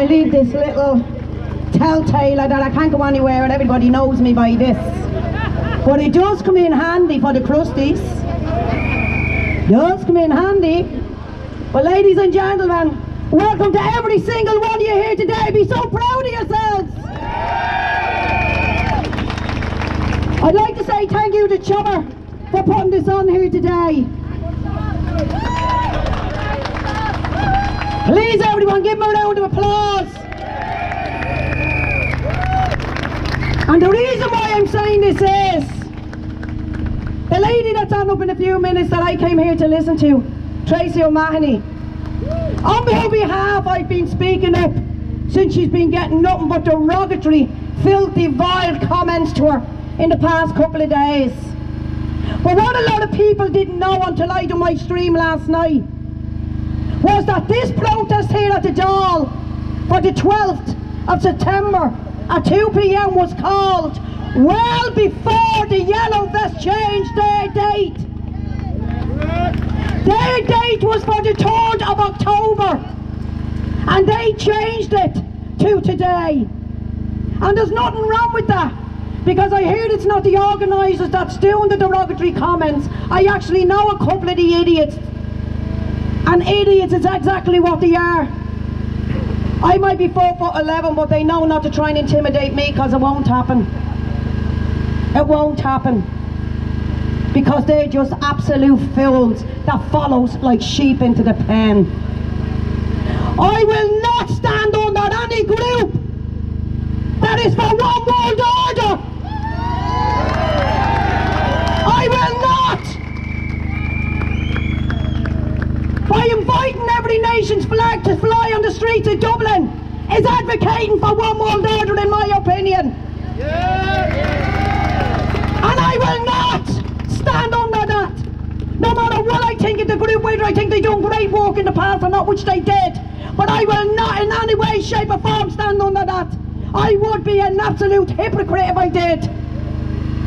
leave this little telltale that I can't go anywhere and everybody knows me by this. But it does come in handy for the crusties. Does come in handy. But ladies and gentlemen, welcome to every single one of you here today. Be so proud of yourselves. I'd like to say thank you to Chummer for putting this on here today. Please everyone, give him a round of applause. And the reason why I'm saying this is, the lady that's on up in a few minutes that I came here to listen to, Tracy O'Mahony, on her behalf I've been speaking up since she's been getting nothing but derogatory, filthy, vile comments to her in the past couple of days. But what a lot of people didn't know until I done my stream last night was that this protest here at the Dail for the 12th of September at 2 p.m. was called well before the Yellow Vest changed their date. Their date was for the 3rd of October and they changed it to today. And there's nothing wrong with that, because I heard it's not the organisers that's doing the derogatory comments. I actually know a couple of the idiots. And idiots is exactly what they are. I might be 4'11", but they know not to try and intimidate me, because it won't happen. It won't happen. Because they're just absolute fools that follows like sheep into the pen. I will not stand under any group that is for one world order. I will not. By inviting every nation's flag to fly on the streets of Dublin is advocating for one world order, in my opinion. And I will not stand under that. No matter what I think of the group, whether I think they've done great work in the past or not, which they did. But I will not in any way, shape or form stand under that. I would be an absolute hypocrite if I did.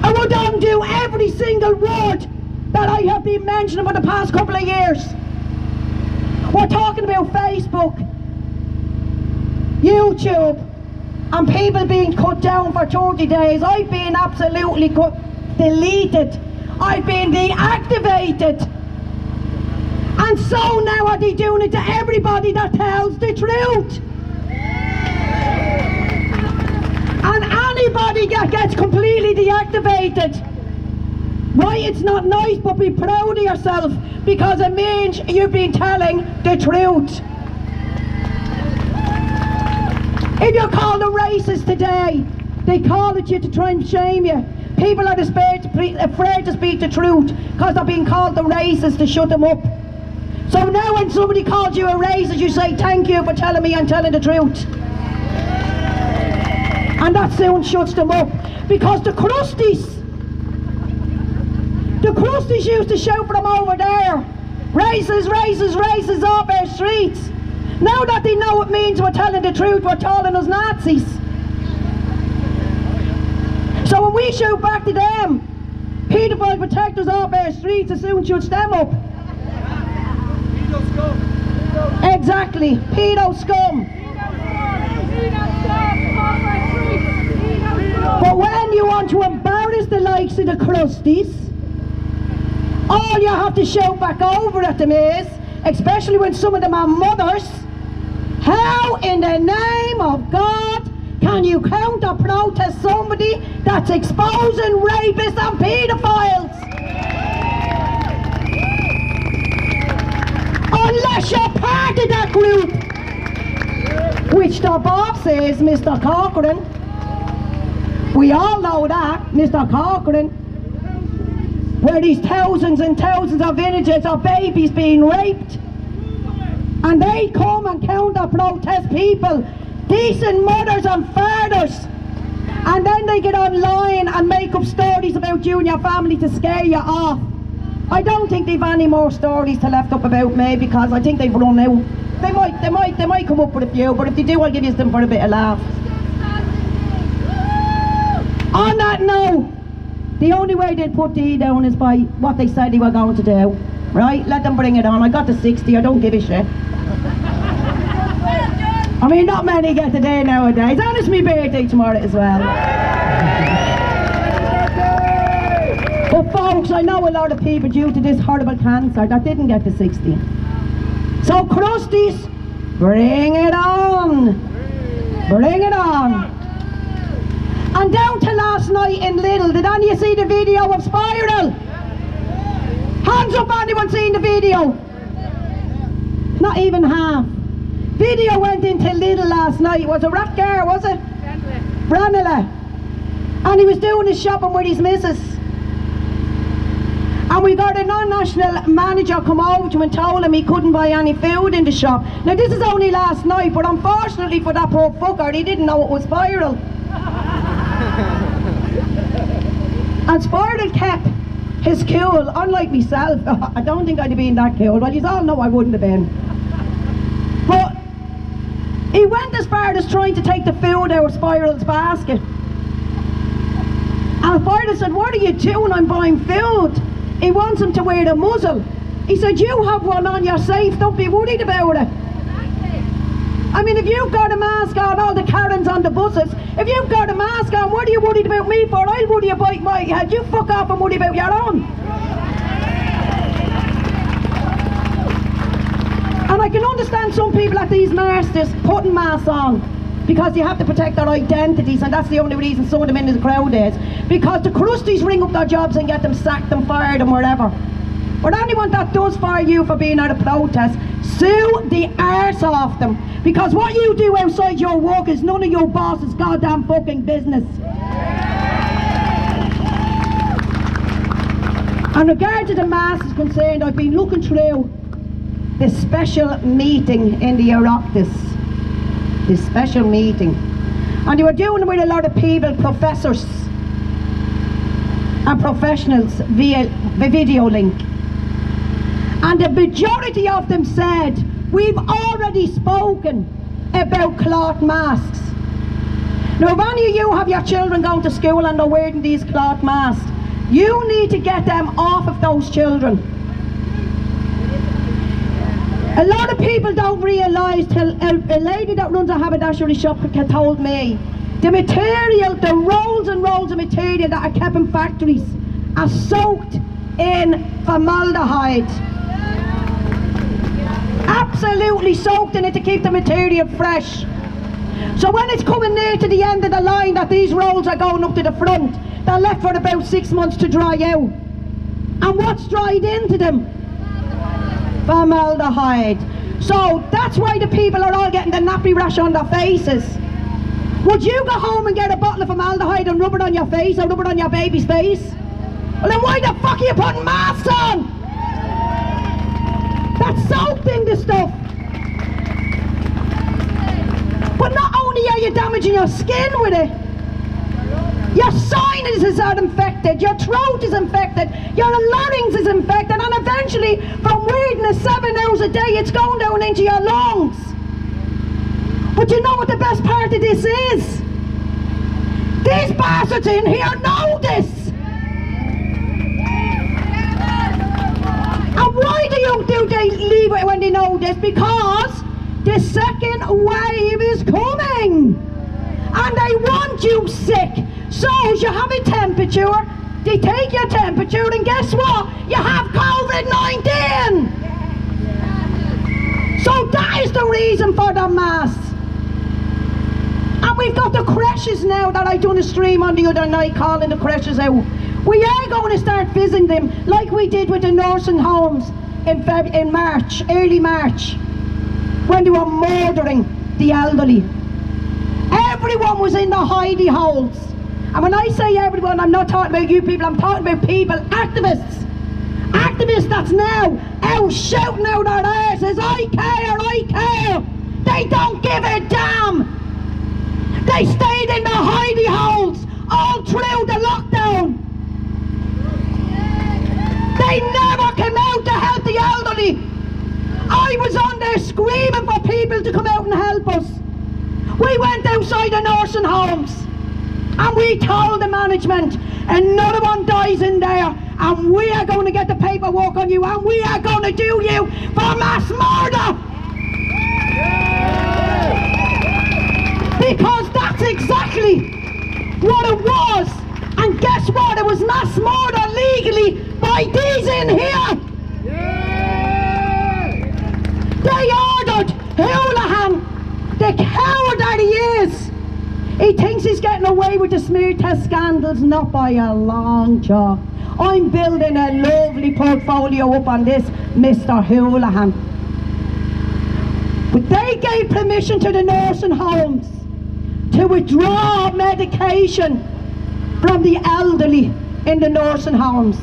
I would undo every single word that I have been mentioning for the past couple of years. We're talking about Facebook, YouTube, and people being cut down for 30 days. I've been absolutely deleted. I've been deactivated. And so now are they doing it to everybody that tells the truth. And anybody that gets completely deactivated, right, it's not nice, but be proud of yourself, because it means you've been telling the truth. If you're called a racist today, they call it you to try and shame you. People are afraid to speak the truth because they're being called the racist to shut them up. So now when somebody calls you a racist, you say, thank you for telling me I'm telling the truth. And that soon shuts them up, because the crusties used to shout from over there, racist, racist, racist off our streets. Now that they know what it means we're telling the truth, we're calling us Nazis. So when we shout back to them, paedophile protectors off our streets, it soon shuts them up. Pedo scum. Exactly, pedo scum. But when you want to embarrass the likes of the crusties, all you have to shout back over at them is, especially when some of them are mothers, how in the name of God can you counter protest somebody that's exposing rapists and paedophiles? Unless you're part of that group, which the boss is Mr. Corcoran. We all know that, Mr. Corcoran, where these thousands and thousands of villages of babies being raped, and they come and counter protest people, decent mothers and fathers, and then they get online and make up stories about you and your family to scare you off. I don't think they've any more stories to left up about me, because I think they've run out. They might come up with a few, but if they do, I'll give you them for a bit of laugh. On that note, the only way they'd put the down is by what they said they were going to do. Right? Let them bring it on. I got the 60, I don't give a shit. I mean, not many get the day nowadays, and it's my birthday tomorrow as well. But folks, I know a lot of people due to this horrible cancer that didn't get to 60. So crusties, bring it on! Bring it on! And down to last night in Lidl, did any of you see the video of Spiral? Hands up, anyone seen the video? Not even half. Video went into Lidl last night. Was it Ratgar, was it? Branilla. And he was doing his shopping with his missus. And we got a non-national manager come over to him and told him he couldn't buy any food in the shop. Now this is only last night, but unfortunately for that poor fucker, he didn't know it was Spiral. And Spiral kept his cool, unlike myself. I don't think I'd have been that cool, but you all know I wouldn't have been. But he went as far as trying to take the food out of Spiral's basket. And Spiral said, "What are you doing? I'm buying food." He wants him to wear the muzzle. He said, "You have one on, you're safe, don't be worried about it." I mean, if you've got a mask on, all the Karens on the buses, if you've got a mask on, what are you worried about me for? I'll worry about my head. You fuck off and worry about your own. And I can understand some people at these marches putting masks on because you have to protect their identities, and that's the only reason some of them in the crowd is. Because the crusties ring up their jobs and get them sacked and fired and whatever. But anyone that does fire you for being at a protest, sue the arse off them. Because what you do outside your work is none of your boss's goddamn fucking business. In regard to the mask is concerned, I've been looking through this special meeting in the Oireachtas. This special meeting. And they were doing it with a lot of people, professors and professionals via video link. And the majority of them said, "We've already spoken about cloth masks." Now if any of you have your children going to school and they're wearing these cloth masks, you need to get them off of those children. A lot of people don't realise, till a lady that runs a haberdashery shop told me, the material, the rolls and rolls of material that are kept in factories are soaked in formaldehyde. Absolutely soaked in it to keep the material fresh. So when it's coming near to the end of the line that these rolls are going up to the front, they're left for about 6 months to dry out. And what's dried into them? Formaldehyde. So that's why the people are all getting the nappy rash on their faces. Would you go home and get a bottle of formaldehyde and rub it on your face or rub it on your baby's face? Well then why the fuck are you putting masks on? That's soaked in the stuff. But not only are you damaging your skin with it, your sinuses are infected, your throat is infected, your larynx is infected, and eventually from breathing it 7 hours a day it's going down into your lungs. But you know what the best part of this is? These bastards in here know this. And why do they leave it when they know this? Because the second wave is coming. And they want you sick. So as you have a temperature, they take your temperature and guess what? You have COVID-19. So that is the reason for the masks. And we've got the creches now that I done a stream on the other night calling the creches out. We are going to start visiting them like we did with the nursing homes in March, early March, when they were murdering the elderly. Everyone was in the hidey holes. And when I say everyone, I'm not talking about you people, I'm talking about people, activists. Activists that's now out shouting out their asses, I care. They don't give a damn. They stayed in the hidey holes all through the lockdown. They never came out to help the elderly. I was on there screaming for people to come out and help us. We went outside the nursing homes and we told the management, another one dies in there and we are going to get the paperwork on you and we are going to do you for mass murder. guess what? It was mass murder legally by these in here. They ordered Houlihan, the coward that he is. He thinks he's getting away with the smear test scandals, not by a long chalk. I'm building a lovely portfolio up on this, Mr. Houlihan. But they gave permission to the nursing homes to withdraw medication from the elderly in the nursing homes.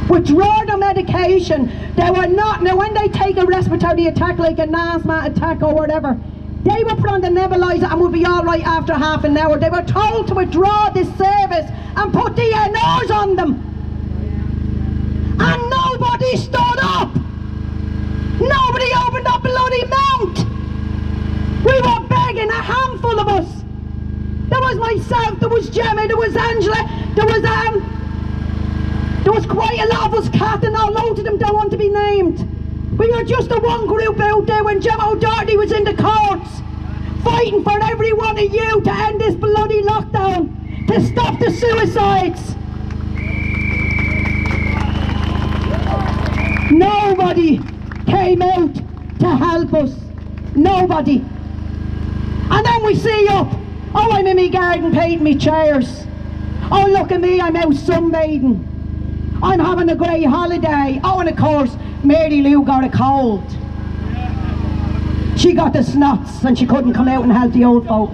Withdraw the medication. They were not, now when they take a respiratory attack like an asthma attack or whatever, they were put on the nebulizer and would be alright after half an hour. They were told to withdraw this service and put DNRs on them. And nobody stood up. Nobody opened up bloody mouth. We were begging, a handful of us. There was myself, there was Gemma, there was Angela, there was quite a lot of us, Kat, and loads of them don't want to be named. We were just the one group out there when Gemma O'Doherty was in the courts, fighting for every one of you to end this bloody lockdown, to stop the suicides. Nobody came out to help us. Nobody. And then we see up. Oh, I'm in my garden painting me chairs. Oh, look at me, I'm out sunbathing. I'm having a great holiday. Oh, and of course, Mary Lou got a cold. She got the snots and she couldn't come out and help the old folk.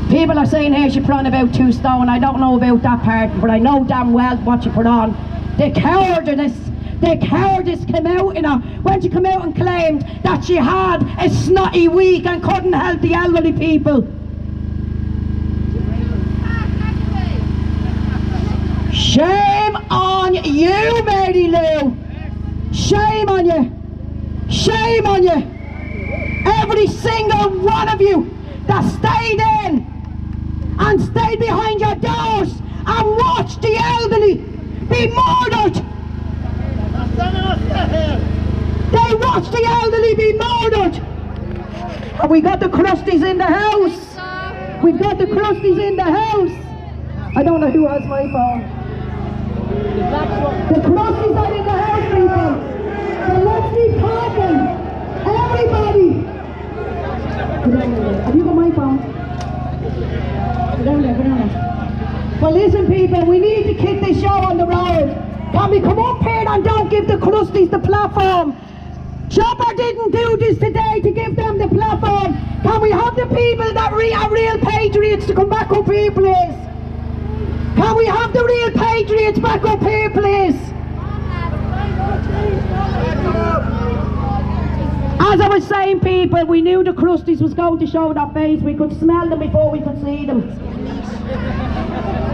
People are saying here she put on about 2 stone. I don't know about that part, but I know damn well what she put on. The cowardice came out in her when she came out and claimed that she had a snotty week and couldn't help the elderly people. Shame on you, Mary Lou. Shame on you. Shame on you. Every single one of you that stayed in and stayed behind your doors and watched the elderly be murdered. They watched the elderly be murdered. And we got the crusties in the house. We've got the crusties in the house. I don't know who has my phone. The crusties are in the house, people. So let's be talking. Everybody. Have you got my phone? Go down there. Well, listen, people, we need to kick this show on the road. Can we come up here and don't give the crusties the platform? Chopper didn't do this today to give them the platform. Can we have the people that are real patriots to come back up here, please? Can we have the real patriots back up here, please? As I was saying, people, we knew the crusties was going to show their face. We could smell them before we could see them.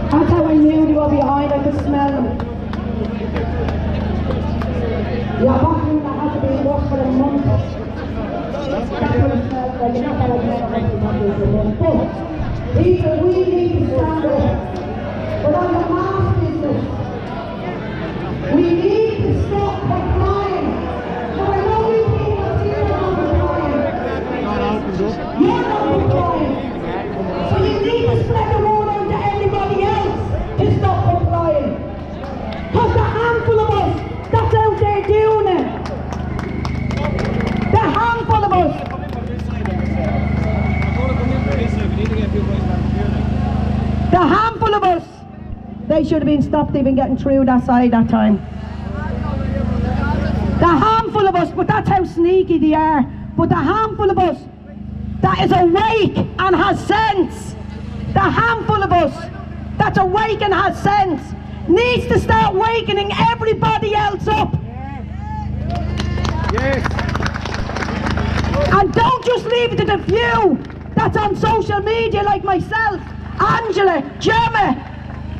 That's how I knew they were behind. I could smell them. Yeah, bathroom that had to be washed for a month. That's what it smells like. Not that I never went to for a month. But people, we need to stand up. But on the mask business, we need to stop complying. So I know you people here are not complying. You're not complying. So you need to spread the word out to everybody else to stop complying. Because the handful of us that's out there doing it. The handful of us. The handful of us. They should have been stopped even getting through that side that time. The handful of us, but that's how sneaky they are. But the handful of us that is awake and has sense, the handful of us that's awake and has sense, needs to start wakening everybody else up. Yes. And don't just leave it to the few that's on social media like myself, Angela, Gemma,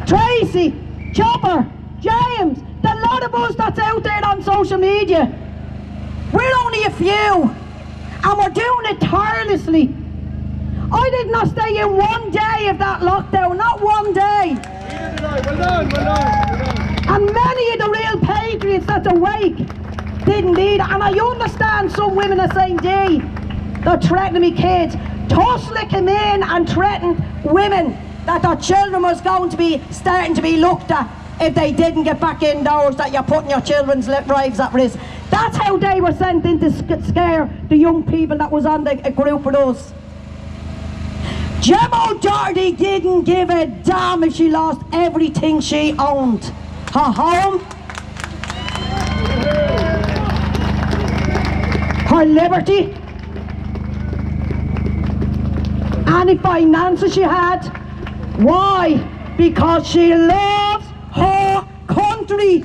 Tracy, Chopper, James, the lot of us that's out there on social media. We're only a few, and we're doing it tirelessly. I did not stay in one day of that lockdown, not one day. Well done. And many of the real patriots that's awake didn't either. And I understand some women are saying, gee, they're threatening me kids. Tussler came in and threatened women that their children was going to be starting to be looked at if they didn't get back indoors, that you're putting your children's lives at risk. That's how they were sent in to scare the young people that was on a group with us. Gemma O'Doherty didn't give a damn if she lost everything she owned. Her home, her liberty, any finances she had. Why? Because she loves her country.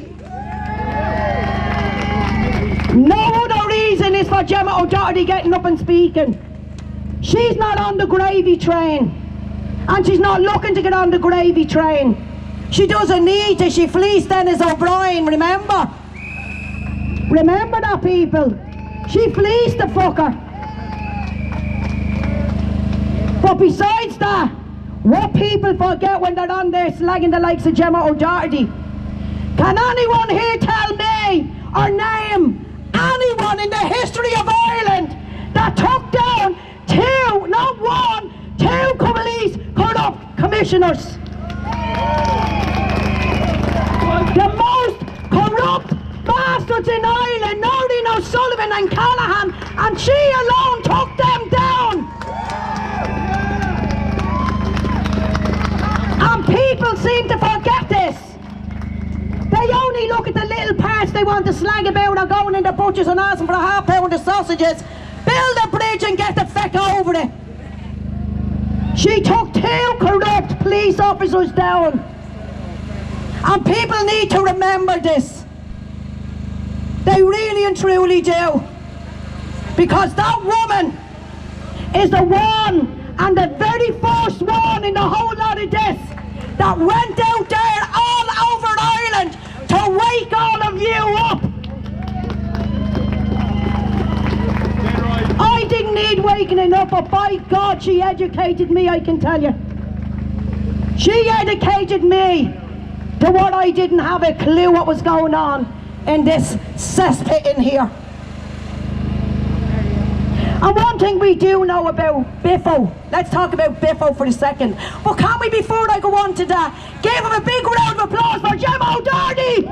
No other reason is for Gemma O'Doherty getting up and speaking. She's not on the gravy train, and she's not looking to get on the gravy train. She doesn't need to. She fleeced Dennis O'Brien, remember? Remember that, people? She fleeced the fucker. But besides that, what people forget when they're on there slagging the likes of Gemma O'Doherty, can anyone here tell me or name anyone in the history of Ireland that took down two, not one, two police corrupt commissioners? The most corrupt bastards in Ireland, Noreen O'Sullivan and Callaghan, and she alone took them down. And people seem to forget this. They only look at the little parts they want to slag about, or going in the butchers and asking for a half pound of sausages. Build a bridge and get the feck over it. She took two corrupt police officers down. And people need to remember this. They really and truly do. Because that woman is the one, and the very first one in the whole lot of this, that went out there all over Ireland to wake all of you up. I didn't need waking up, but by God, she educated me, I can tell you. She educated me to what I didn't have a clue what was going on in this cesspit in here. And one thing we do know about Biffo, let's talk about Biffo for a second. But can we, before I go on to that, give him a big round of applause for Gemma O'Doherty?